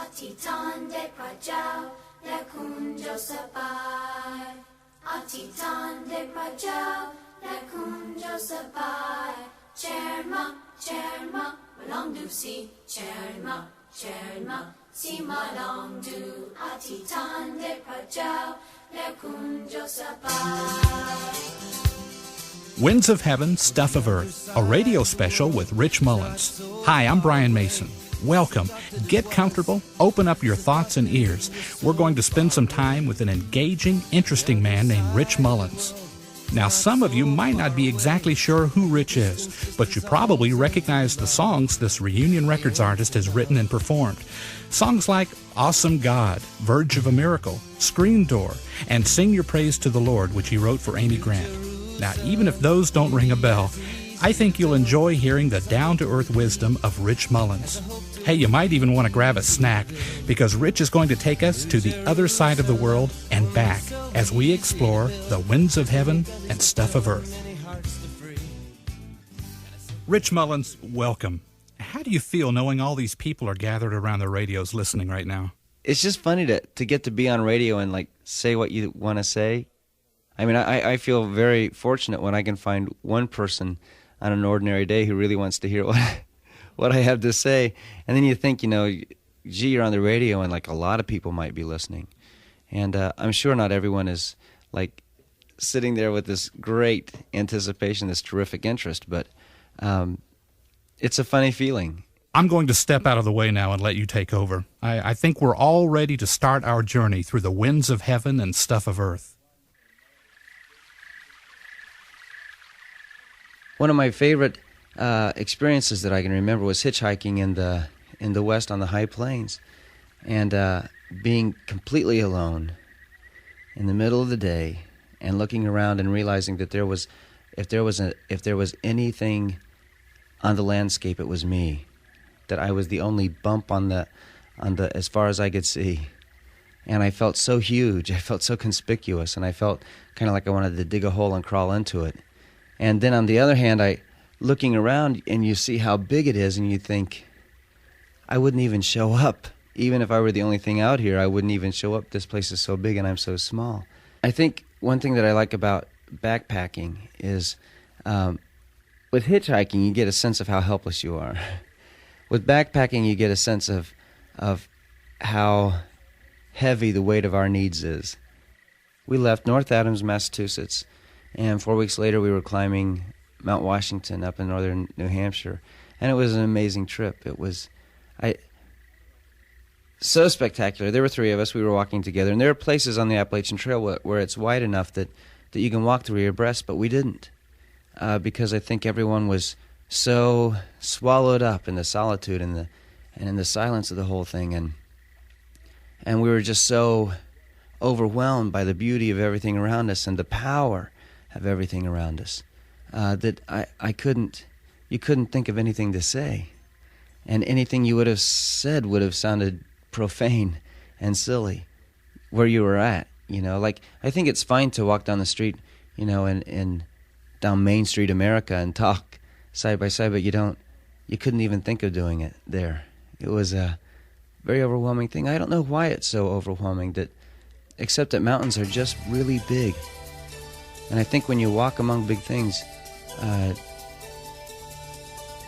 Atitande prajau le kunjo sabai. Atitande prajau le kunjo sabai. Cherma, cherma, malong du si. Cherma, cherma, si malong du. Atitande prajau le kunjo sabai. Winds of Heaven, Stuff of Earth, a radio special with Rich Mullins. Hi, I'm Brian Mason. Welcome. Get comfortable, open up your thoughts and ears. We're going to spend some time with an engaging, interesting man named Rich Mullins. Now, some of you might not be exactly sure who Rich is, but you probably recognize the songs this Reunion Records artist has written and performed. Songs like Awesome God, Verge of a Miracle, Screen Door, and Sing Your Praise to the Lord, which he wrote for Amy Grant. Now, even if those don't ring a bell, I think you'll enjoy hearing the down-to-earth wisdom of Rich Mullins. Hey, you might even want to grab a snack, because Rich is going to take us to the other side of the world and back as we explore the winds of heaven and stuff of earth. Rich Mullins, welcome. How do you feel knowing all these people are gathered around the radios listening right now? It's just funny to get to be on radio and like say what you want to say. I mean, I feel very fortunate when I can find one person on an ordinary day who really wants to hear what I have to say. And then you think, gee, you're on the radio and like a lot of people might be listening. And I'm sure not everyone is like sitting there with this great anticipation, this terrific interest, but it's a funny feeling. I'm going to step out of the way now and let you take over. I think we're all ready to start our journey through the winds of heaven and stuff of earth. One of my favorite experiences that I can remember was hitchhiking in the West on the high plains, and being completely alone in the middle of the day, and looking around and realizing that if there was anything on the landscape, it was me. That I was the only bump on the as far as I could see, and I felt so huge. I felt so conspicuous, and I felt kind of like I wanted to dig a hole and crawl into it. And then on the other hand, looking around and you see how big it is, and you think, I wouldn't even show up. Even if I were the only thing out here, I wouldn't even show up. This place is so big and I'm so small. I think one thing that I like about backpacking is with hitchhiking, you get a sense of how helpless you are. With backpacking, you get a sense of how heavy the weight of our needs is. We left North Adams, Massachusetts, and 4 weeks later, we were climbing Mount Washington up in northern New Hampshire. And it was an amazing trip. It was so spectacular. There were three of us. We were walking together. And there are places on the Appalachian Trail where it's wide enough that you can walk through your breast, but we didn't. Because I think everyone was so swallowed up in the solitude and in the silence of the whole thing. And we were just so overwhelmed by the beauty of everything around us and the power of everything around us, that you couldn't think of anything to say. And anything you would have said would have sounded profane and silly where you were at, Like, I think it's fine to walk down the street, in down Main Street, America, and talk side by side, but you couldn't even think of doing it there. It was a very overwhelming thing. I don't know why it's so overwhelming, except that mountains are just really big. And I think when you walk among big things,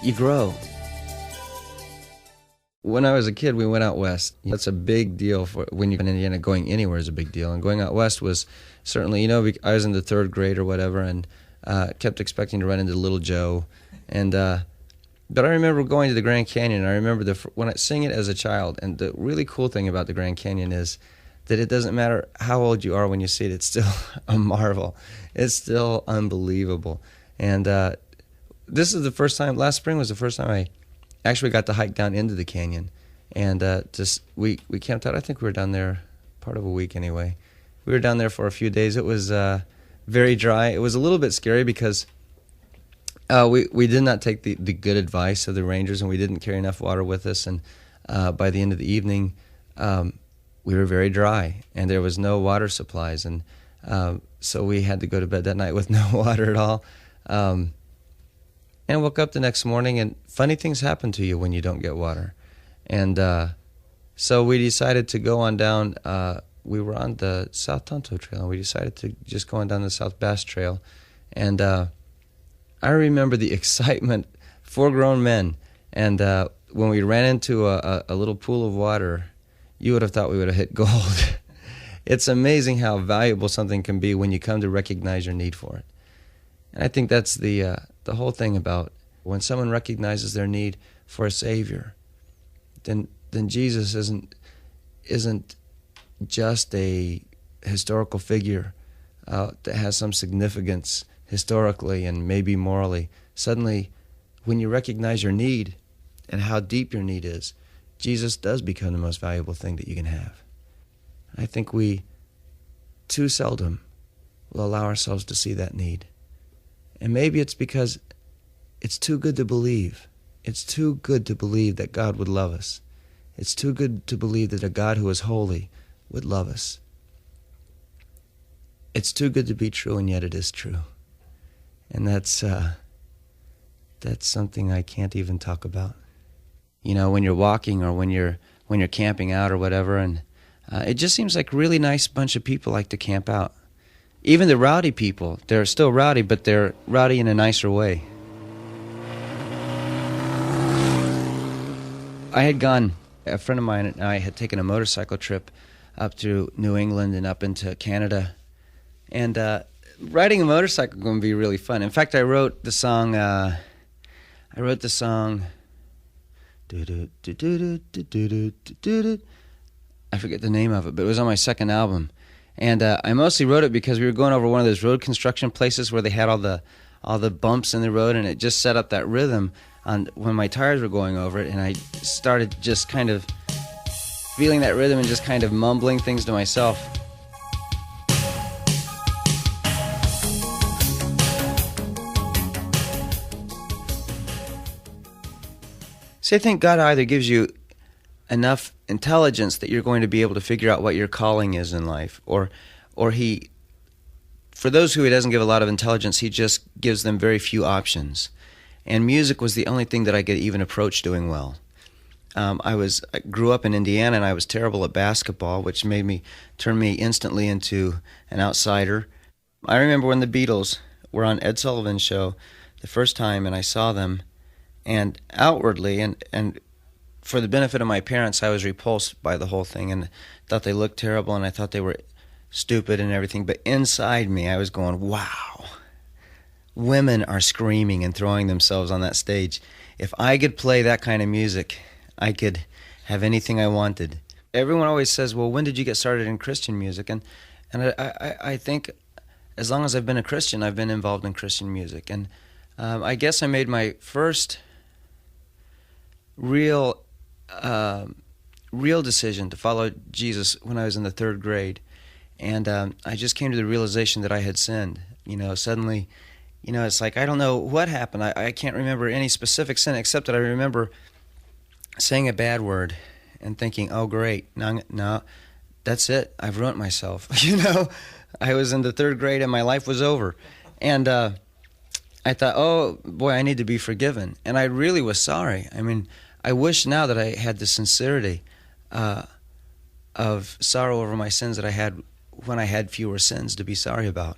you grow. When I was a kid, we went out west. That's a big deal for when you're in Indiana. Going anywhere is a big deal. And going out west was certainly, I was in the third grade or whatever, and kept expecting to run into Little Joe. And but I remember going to the Grand Canyon. I remember when I sing it as a child. And the really cool thing about the Grand Canyon is that it doesn't matter how old you are when you see it, it's still a marvel. It's still unbelievable. And this is the first time, last spring was the first time I actually got to hike down into the canyon. And we camped out. I think we were down there part of a week anyway. We were down there for a few days. It was very dry. It was a little bit scary because we did not take the good advice of the rangers, and we didn't carry enough water with us. And by the end of the evening, we were very dry, and there was no water supplies, and so we had to go to bed that night with no water at all. And woke up the next morning, and funny things happen to you when you don't get water. And So we decided to go on down, we were on the South Tonto Trail, and we decided to just go on down the South Bass Trail. And I remember the excitement, 4 grown men, and when we ran into a little pool of water, you would have thought we would have hit gold. It's amazing how valuable something can be when you come to recognize your need for it. And I think that's the whole thing about when someone recognizes their need for a Savior, then Jesus isn't just a historical figure that has some significance historically and maybe morally. Suddenly, when you recognize your need and how deep your need is, Jesus does become the most valuable thing that you can have. I think we too seldom will allow ourselves to see that need. And maybe it's because it's too good to believe. It's too good to believe that God would love us. It's too good to believe that a God who is holy would love us. It's too good to be true, and yet it is true. And that's something I can't even talk about. You know, when you're walking or when you're camping out or whatever, and it just seems like a really nice bunch of people like to camp out. Even the rowdy people, they're still rowdy, but they're rowdy in a nicer way. A friend of mine and I had taken a motorcycle trip up to New England and up into Canada. And riding a motorcycle is going to be really fun. In fact, I wrote the song, I forget the name of it, but it was on my second album. And I mostly wrote it because we were going over one of those road construction places where they had all the bumps in the road, and it just set up that rhythm on when my tires were going over it, and I started just kind of feeling that rhythm and just kind of mumbling things to myself. See, I think God either gives you enough intelligence that you're going to be able to figure out what your calling is in life, or he, for those who he doesn't give a lot of intelligence, he just gives them very few options. And music was the only thing that I could even approach doing well. I grew up in Indiana, and I was terrible at basketball, which turned me instantly into an outsider. I remember when the Beatles were on Ed Sullivan's show the first time, and I saw them, and outwardly, and for the benefit of my parents, I was repulsed by the whole thing and thought they looked terrible, and I thought they were stupid and everything. But inside me, I was going, wow, women are screaming and throwing themselves on that stage. If I could play that kind of music, I could have anything I wanted. Everyone always says, well, when did you get started in Christian music? And I think as long as I've been a Christian, I've been involved in Christian music. And I guess I made my first real decision to follow Jesus when I was in the 3rd grade. And I just came to the realization that I had sinned. You know, suddenly, you know, it's like, I don't know what happened. I can't remember any specific sin, except that I remember saying a bad word and thinking, oh, great, no, that's it. I've ruined myself. You know, I was in the 3rd grade and my life was over. And I thought, oh, boy, I need to be forgiven. And I really was sorry. I mean, I wish now that I had the sincerity of sorrow over my sins that I had when I had fewer sins to be sorry about.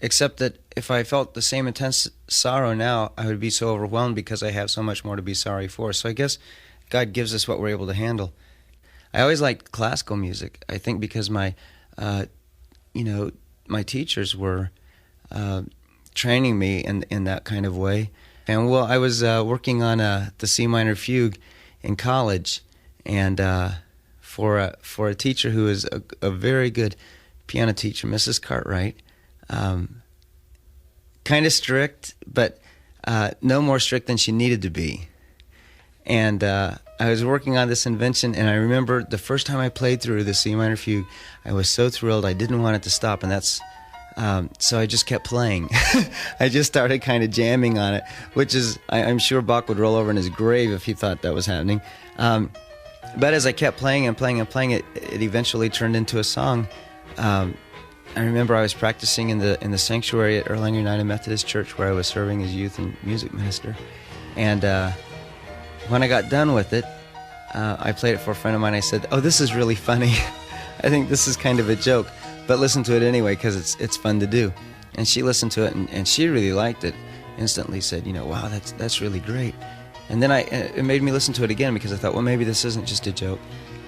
Except that if I felt the same intense sorrow now, I would be so overwhelmed because I have so much more to be sorry for. So I guess God gives us what we're able to handle. I always liked classical music, I think because my teachers were training me in that kind of way. And well, I was working on the C minor fugue in college, and for a teacher who is a very good piano teacher, Mrs. Cartwright, kind of strict, but no more strict than she needed to be. And I was working on this invention, and I remember the first time I played through the C minor fugue, I was so thrilled I didn't want it to stop, and that's so I just kept playing. I just started kind of jamming on it, which is, I'm sure Bach would roll over in his grave if he thought that was happening. But as I kept playing and playing and playing, it eventually turned into a song. I remember I was practicing in the sanctuary at Erlanger United Methodist Church, where I was serving as youth and music minister. And when I got done with it, I played it for a friend of mine. I said, "Oh, this is really funny. I think this is kind of a joke, but listen to it anyway because it's fun to do." And she listened to it, and she really liked it. Instantly said, "Wow, that's really great." And then it made me listen to it again because I thought, well, maybe this isn't just a joke.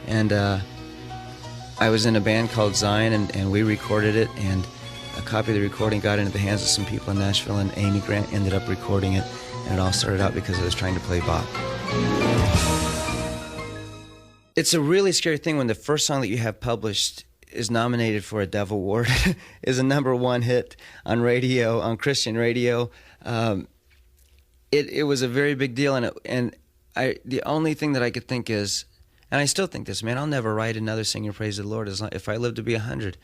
And I was in a band called Zion, and we recorded it, and a copy of the recording got into the hands of some people in Nashville, and Amy Grant ended up recording it, and it all started out because I was trying to play Bach. It's a really scary thing when the first song that you have published is nominated for a Dove Award, is a #1 hit on radio, on Christian radio. It was a very big deal, and the only thing that I could think is, and I still think this, man, I'll never write another Sing Your Praise to the Lord if I live to be 100.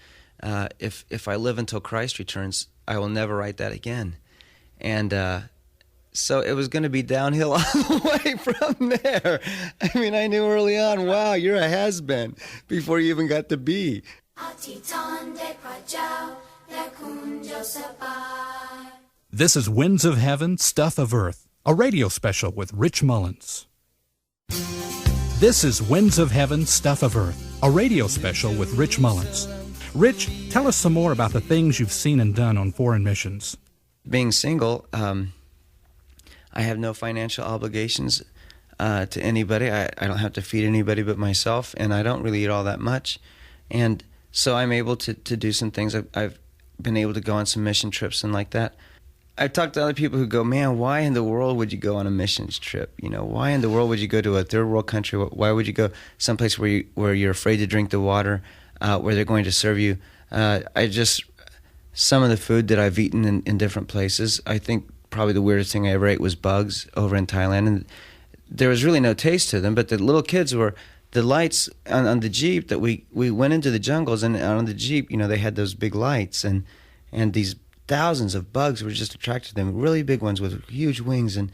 If I live until Christ returns, I will never write that again. And so it was going to be downhill all the way from there. I mean, I knew early on, wow, you're a has-been before you even got to be. This is Winds of Heaven, Stuff of Earth, a radio special with Rich Mullins. This is Winds of Heaven, Stuff of Earth, a radio special with Rich Mullins. Rich, tell us some more about the things you've seen and done on foreign missions. Being single, I have no financial obligations to anybody. I don't have to feed anybody but myself, and I don't really eat all that much. And so I'm able to do some things. I've been able to go on some mission trips and like that. I've talked to other people who go, man, why in the world would you go on a missions trip? Why in the world would you go to a third world country? Why would you go someplace where you're afraid to drink the water, where they're going to serve you? Some of the food that I've eaten in different places, I think probably the weirdest thing I ever ate was bugs over in Thailand. And there was really no taste to them, but the little kids were, the lights on the Jeep that we went into the jungles, and on the Jeep, they had those big lights, and these thousands of bugs were just attracted to them, really big ones with huge wings, and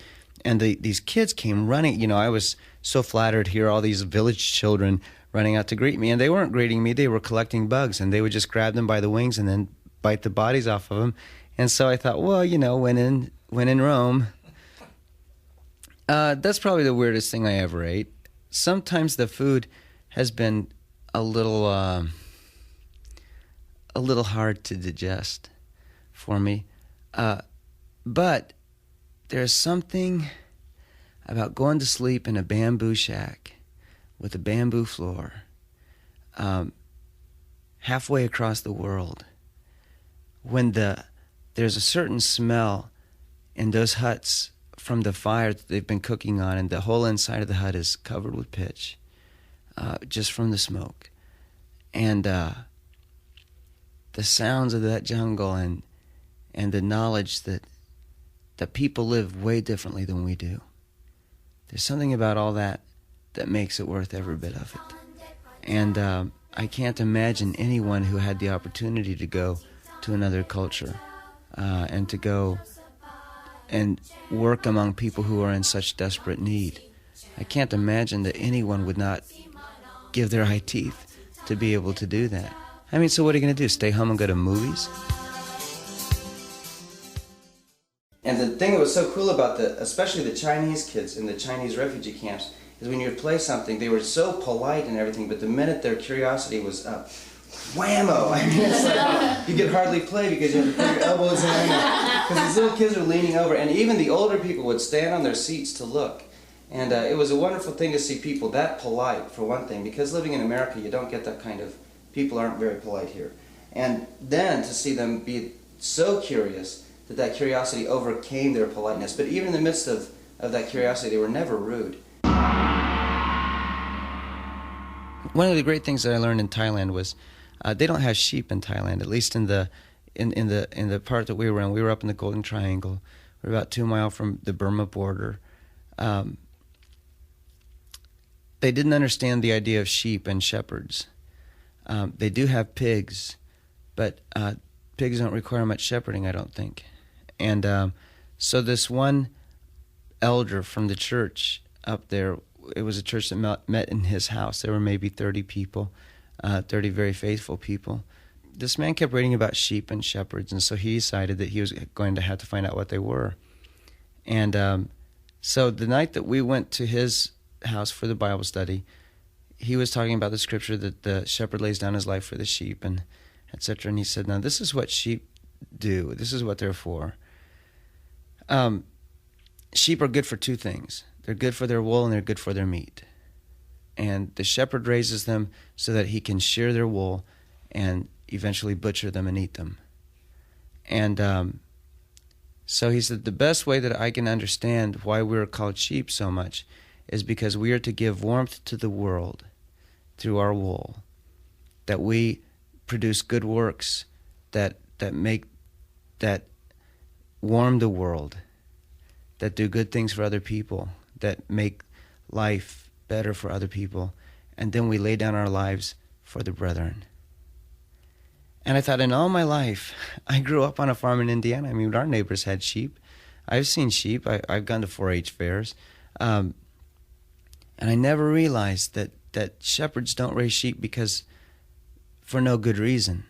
these kids came running. I was so flattered to hear all these village children running out to greet me, and they weren't greeting me, they were collecting bugs, and they would just grab them by the wings and then bite the bodies off of them. And so I thought, well, when in Rome. That's probably the weirdest thing I ever ate. Sometimes the food has been a little hard to digest for me. But there's something about going to sleep in a bamboo shack with a bamboo floor halfway across the world when there's a certain smell in those huts from the fire that they've been cooking on, and the whole inside of the hut is covered with pitch, just from the smoke. And the sounds of that jungle and the knowledge that people live way differently than we do. There's something about all that makes it worth every bit of it. And I can't imagine anyone who had the opportunity to go to another culture and to go and work among people who are in such desperate need. I can't imagine that anyone would not give their eye teeth to be able to do that. I mean, so what are you going to do, stay home and go to movies? And the thing that was so cool about especially the Chinese kids in the Chinese refugee camps, is when you would play something, they were so polite and everything, but the minute their curiosity was up, whammo! I mean, it's like you could hardly play because you had to put your elbows in, because these little kids are leaning over, and even the older people would stand on their seats to look. And it was a wonderful thing to see people that polite, for one thing, because living in America, you don't get that kind of, people aren't very polite here. And then to see them be so curious that curiosity overcame their politeness. But even in the midst of that curiosity, they were never rude. One of the great things that I learned in Thailand was they don't have sheep in Thailand, at least in the part that we were in. We were up in the Golden Triangle. We were about 2 miles from the Burma border. They didn't understand the idea of sheep and shepherds. They do have pigs, but pigs don't require much shepherding, I don't think. And so this one elder from the church up there, it was a church that met in his house. There were maybe 30 people, 30 very faithful people. This man kept reading about sheep and shepherds, and so he decided that he was going to have to find out what they were. And so the night that we went to his house for the Bible study, he was talking about the scripture that the shepherd lays down his life for the sheep, and etc. And he said, now this is what sheep do. This is what they're for. Sheep are good for two things. They're good for their wool and they're good for their meat. And the shepherd raises them so that he can shear their wool and eventually butcher them and eat them. And so he said, the best way that I can understand why we're called sheep so much is because we are to give warmth to the world through our wool, that we produce good works that warm the world, that do good things for other people, that make life better for other people, and then we lay down our lives for the brethren. And I thought, in all my life, I grew up on a farm in Indiana. I mean, our neighbors had sheep. I've seen sheep. I've gone to 4-H fairs. And I never realized that shepherds don't raise sheep because for no good reason,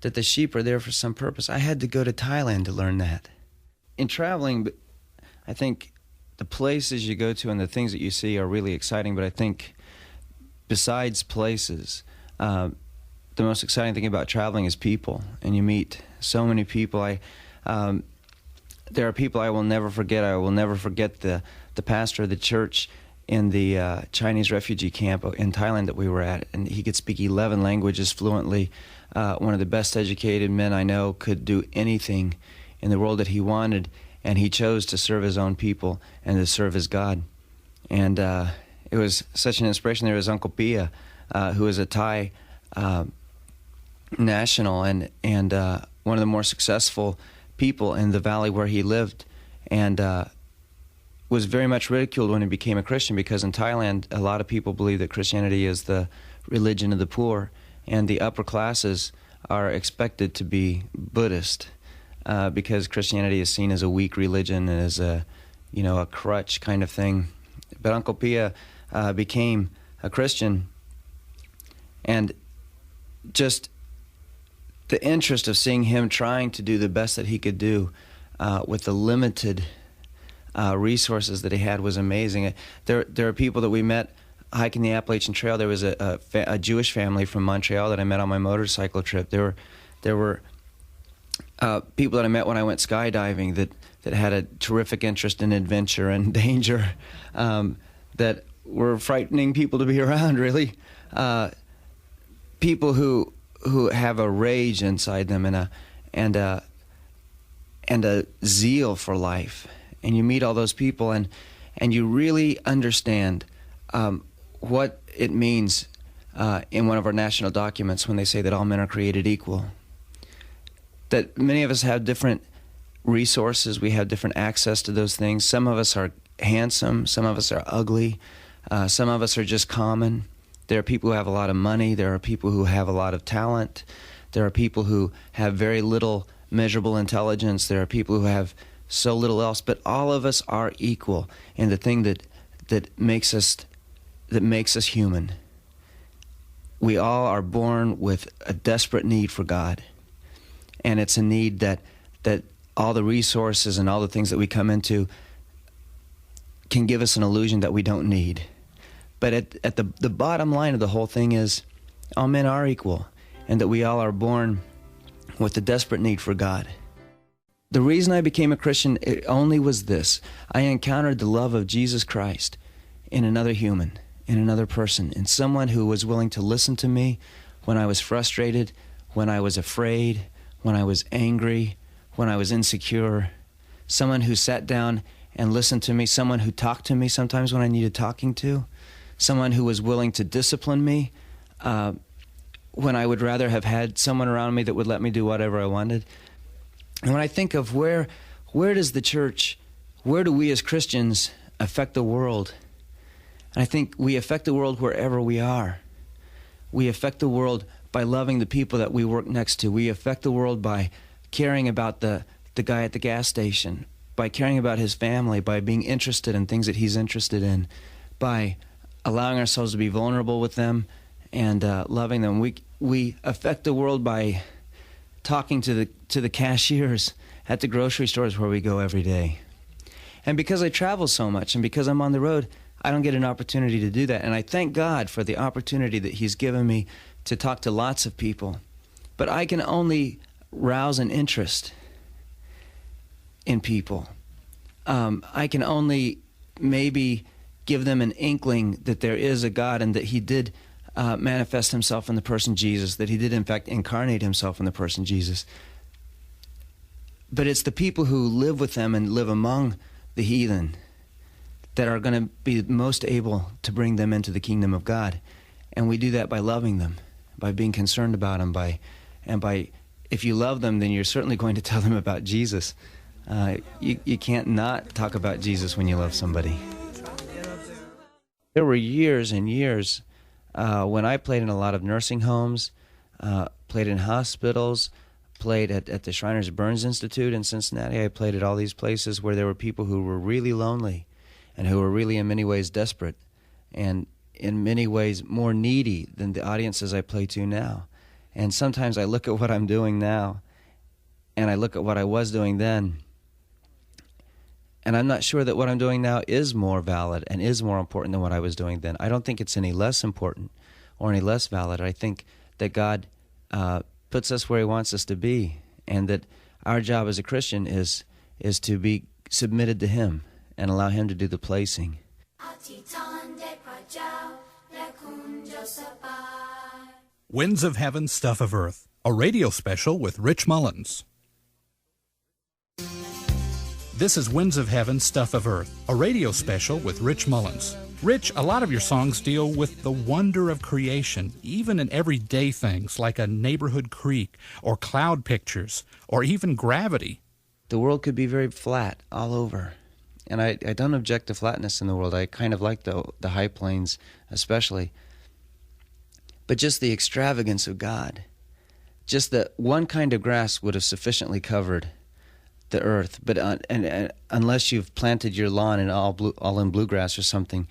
that the sheep are there for some purpose. I had to go to Thailand to learn that. In traveling, I think the places you go to and the things that you see are really exciting, but I think besides places, the most exciting thing about traveling is people, and you meet so many people. There are people I will never forget. I will never forget the pastor of the church in the Chinese refugee camp in Thailand that we were at, and he could speak 11 languages fluently. One of the best educated men I know, could do anything in the world that he wanted, and he chose to serve his own people and to serve his God. And it was such an inspiration. There was Uncle Pia, who was a Thai national and one of the more successful people in the valley where he lived, and was very much ridiculed when he became a Christian, because in Thailand a lot of people believe that Christianity is the religion of the poor, and the upper classes are expected to be Buddhist, because Christianity is seen as a weak religion and as a crutch kind of thing. But Uncle Pia became a Christian, and just the interest of seeing him trying to do the best that he could do with the limited resources that he had was amazing. There are people that we met hiking the Appalachian Trail. There was a Jewish family from Montreal that I met on my motorcycle trip. There were people that I met when I went skydiving that had a terrific interest in adventure and danger, that were frightening people to be around, really. People who have a rage inside them and a zeal for life. And you meet all those people, and you really understand what it means in one of our national documents when they say that all men are created equal. That many of us have different resources, we have different access to those things. Some of us are handsome, some of us are ugly, some of us are just common. There are people who have a lot of money, there are people who have a lot of talent, there are people who have very little measurable intelligence, there are people who have so little else, but all of us are equal in the thing that makes us human. We all are born with a desperate need for God, and it's a need that all the resources and all the things that we come into can give us an illusion that we don't need. But at the bottom line of the whole thing is all men are equal, and that we all are born with a desperate need for God. The reason I became a Christian, it only was this. I encountered the love of Jesus Christ in another human, in another person, in someone who was willing to listen to me when I was frustrated, when I was afraid, when I was angry, when I was insecure. Someone who sat down and listened to me, someone who talked to me sometimes when I needed talking to, someone who was willing to discipline me when I would rather have had someone around me that would let me do whatever I wanted. And when I think of where does the church, where do we as Christians affect the world? And I think we affect the world wherever we are. We affect the world by loving the people that we work next to. We affect the world by caring about the guy at the gas station, by caring about his family, by being interested in things that he's interested in, by allowing ourselves to be vulnerable with them and loving them. We affect the world by talking to the cashiers at the grocery stores where we go every day. And because I travel so much and because I'm on the road, I don't get an opportunity to do that. And I thank God for the opportunity that He's given me to talk to lots of people. But I can only rouse an interest in people. I can only maybe give them an inkling that there is a God and that He did manifest Himself in the person Jesus, that He did in fact incarnate Himself in the person Jesus. But it's the people who live with them and live among the heathen that are going to be most able to bring them into the kingdom of God. And we do that by loving them, by being concerned about them, if you love them, then you're certainly going to tell them about Jesus. You can't not talk about Jesus when you love somebody. There were years and years when I played in a lot of nursing homes, played in hospitals, played at the Shriners Burns Institute in Cincinnati. I played at all these places where there were people who were really lonely and who were really in many ways desperate and in many ways more needy than the audiences I play to now. And sometimes I look at what I'm doing now and I look at what I was doing then, and I'm not sure that what I'm doing now is more valid and is more important than what I was doing then. I don't think it's any less important or any less valid. I think that God puts us where He wants us to be, and that our job as a Christian is to be submitted to Him and allow Him to do the placing. Winds of Heaven, Stuff of Earth, a radio special with Rich Mullins. This is Winds of Heaven, Stuff of Earth, a radio special with Rich Mullins. Rich, a lot of your songs deal with the wonder of creation, even in everyday things like a neighborhood creek or cloud pictures or even gravity. The world could be very flat all over, and I don't object to flatness in the world. I kind of like the high plains especially. But just the extravagance of God, just that one kind of grass would have sufficiently covered the earth, but unless you've planted your lawn in all in bluegrass or something,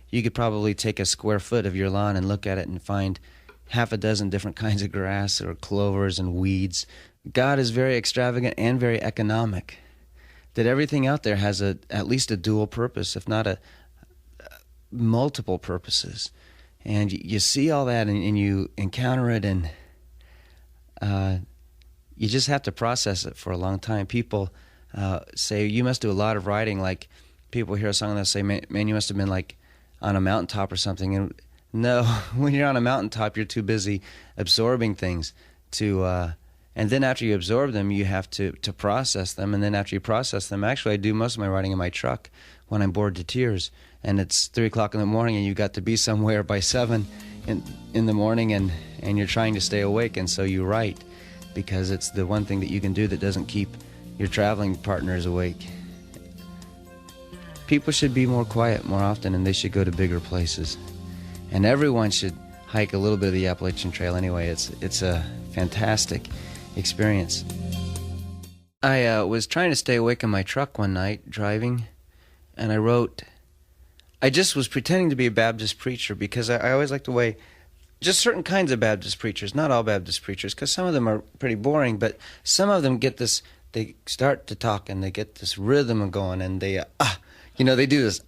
you could probably take a square foot of your lawn and look at it and find half a dozen different kinds of grass or clovers and weeds. God is very extravagant and very economic, that everything out there has at least a dual purpose, if not multiple purposes. And you see all that and you encounter it, and you just have to process it for a long time. People say, you must do a lot of writing. Like, people hear a song and they'll say, man, you must have been like on a mountaintop or something. And no, when you're on a mountaintop, you're too busy absorbing things and then after you absorb them, you have to process them. And then after you process them, actually I do most of my writing in my truck when I'm bored to tears. And it's 3 o'clock in the morning and you got to be somewhere by 7 in the morning, and you're trying to stay awake, and so you write, because it's the one thing that you can do that doesn't keep your traveling partners awake. People should be more quiet more often, and they should go to bigger places. And everyone should hike a little bit of the Appalachian Trail anyway. It's a fantastic experience. I was trying to stay awake in my truck one night, driving, and I just was pretending to be a Baptist preacher, because I always like the way just certain kinds of Baptist preachers, not all Baptist preachers, because some of them are pretty boring, but some of them get this, they start to talk and they get this rhythm going, and they, they do this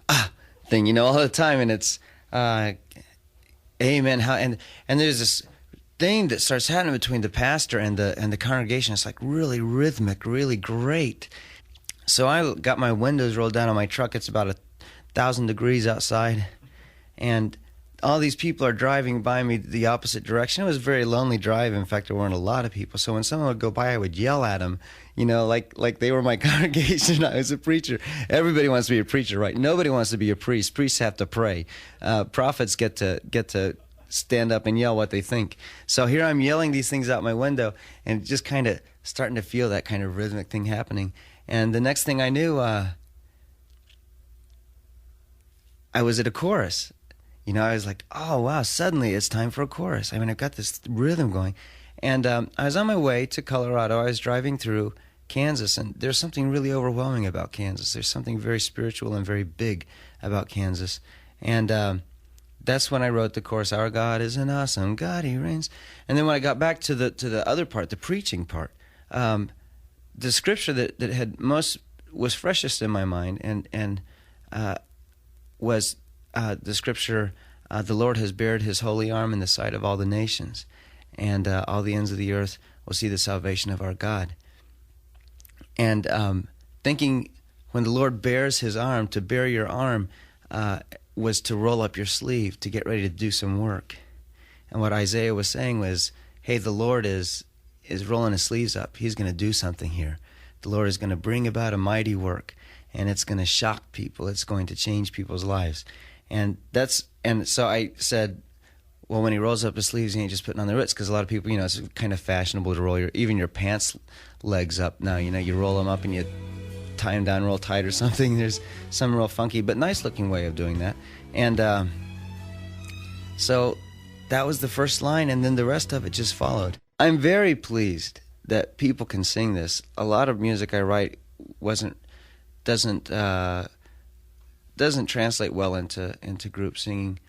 thing, all the time, and it's, amen, and there's this thing that starts happening between the pastor and the congregation. It's like really rhythmic, really great. So I got my windows rolled down on my truck. It's about 1,000 degrees outside, and all these people are driving by me the opposite direction. It was a very lonely drive. In fact, there weren't a lot of people. So when someone would go by, I would yell at them, like they were my congregation. I was a preacher. Everybody wants to be a preacher, right? Nobody wants to be a priest. Priests have to pray. Prophets get to stand up and yell what they think. So here I'm yelling these things out my window and just kind of starting to feel that kind of rhythmic thing happening. And the next thing I knew, I was at a chorus. I was like, oh, wow, suddenly it's time for a chorus. I've got this rhythm going. And I was on my way to Colorado. I was driving through Kansas, and there's something really overwhelming about Kansas. There's something very spiritual and very big about Kansas. And that's when I wrote the chorus, "Our God is an awesome God, He reigns." And then when I got back to the other part, the preaching part, the scripture that was freshest in my mind and was the scripture, the Lord has bared his holy arm in the sight of all the nations, and all the ends of the earth will see the salvation of our God. And thinking when the Lord bares his arm, to bare your arm was to roll up your sleeve, to get ready to do some work. And what Isaiah was saying was, hey, the Lord is rolling his sleeves up. He's going to do something here. The Lord is going to bring about a mighty work, and it's going to shock people. It's going to change people's lives. And so I said, well, when he rolls up his sleeves, he ain't just putting on the Ritz, because a lot of people, it's kind of fashionable to roll even your pants legs up now. You roll them up and you tie them down real tight or something. There's some real funky but nice looking way of doing that. And so that was the first line, and then the rest of it just followed. I'm very pleased that people can sing this. A lot of music I write doesn't translate well into group singing.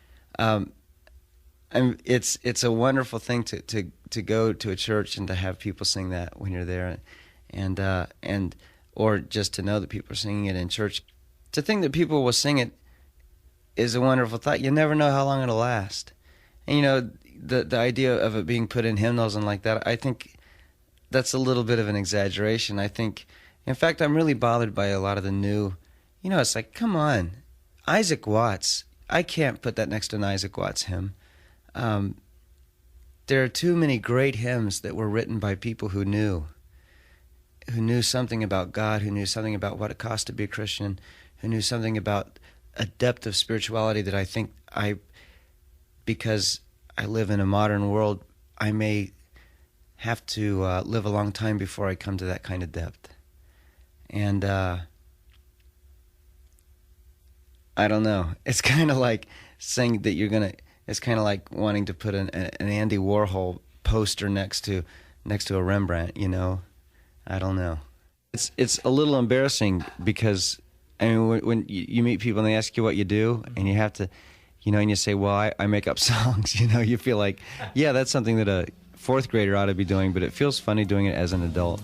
It's a wonderful thing to go to a church and to have people sing that when you're there, and or just to know that people are singing it in church. To think that people will sing it is a wonderful thought. You never know how long it'll last. And the idea of it being put in hymnals and like that, I think that's a little bit of an exaggeration. I think, in fact, I'm really bothered by a lot of the new, it's like, come on, Isaac Watts. I can't put that next to an Isaac Watts hymn. There are too many great hymns that were written by people who knew something about God, who knew something about what it cost to be a Christian, who knew something about a depth of spirituality that I think because I live in a modern world, I may have to live a long time before I come to that kind of depth. And I don't know. It's kind of like saying that it's kind of like wanting to put an Andy Warhol poster next to a Rembrandt, I don't know. It's a little embarrassing because, when you meet people and they ask you what you do, and you have to, and you say, well, I make up songs, you feel like, yeah, that's something that a fourth grader ought to be doing, but it feels funny doing it as an adult.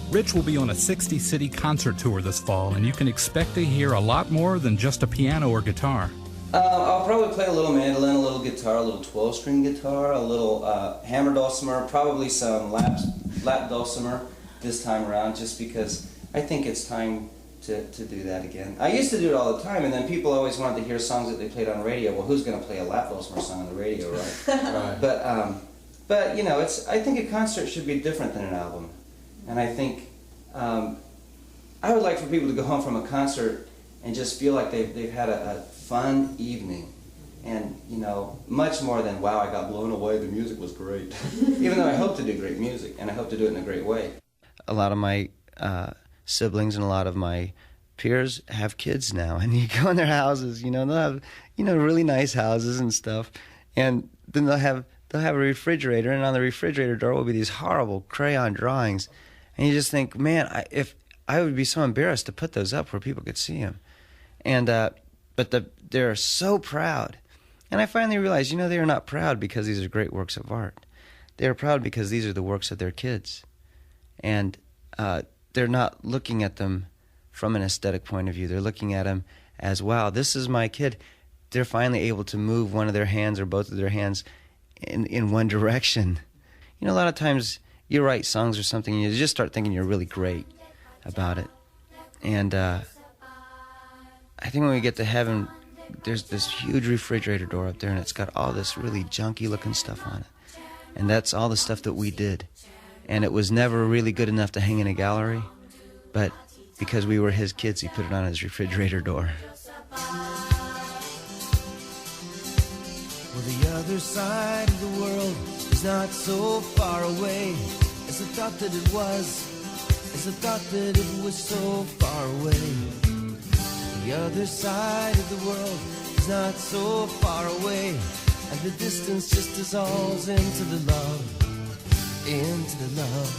Rich will be on a 60-city concert tour this fall, and you can expect to hear a lot more than just a piano or guitar. I'll probably play a little mandolin, a little guitar, a little 12-string guitar, a little hammer dulcimer, probably some lap dulcimer this time around, just because I think it's time to do that again. I used to do it all the time, and then people always wanted to hear songs that they played on radio. Well, who's going to play a lap dulcimer song on the radio, right? Right. But I think a concert should be different than an album, and I think I would like for people to go home from a concert and just feel like they've had a fun evening, and much more than, wow, I got blown away, the music was great. Even though I hope to do great music, and I hope to do it in a great way. A lot of my siblings and a lot of my peers have kids now, and you go in their houses, they'll have really nice houses and stuff, and then they'll have a refrigerator, and on the refrigerator door will be these horrible crayon drawings, and you just think, man, if I would be so embarrassed to put those up where people could see them, and but they're so proud. And I finally realized, they are not proud because these are great works of art. They are proud because these are the works of their kids. And they're not looking at them from an aesthetic point of view. They're looking at them as, wow, this is my kid. They're finally able to move one of their hands or both of their hands in one direction. A lot of times you write songs or something and you just start thinking you're really great about it. And I think when we get to heaven, there's this huge refrigerator door up there, and it's got all this really junky looking stuff on it. And that's all the stuff that we did. And it was never really good enough to hang in a gallery, but because we were his kids, he put it on his refrigerator door. Well, the other side of the world is not so far away as I thought that it was, as I thought that it was so far away. The other side of the world is not so far away, and the distance just dissolves into the love, into the love.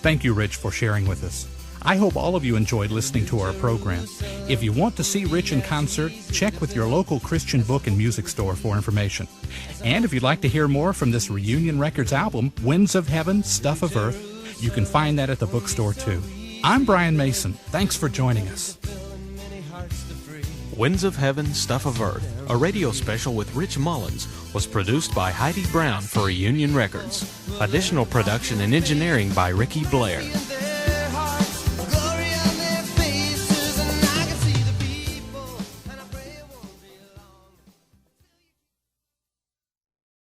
Thank you, Rich, for sharing with us. I hope all of you enjoyed listening to our program. If you want to see Rich in concert, check with your local Christian book and music store for information. And if you'd like to hear more from this Reunion Records album, Winds of Heaven, Stuff of Earth, you can find that at the bookstore too. I'm Brian Mason. Thanks for joining us. Winds of Heaven, Stuff of Earth, a radio special with Rich Mullins, was produced by Heidi Brown for Reunion Records. Additional production and engineering by Ricky Blair.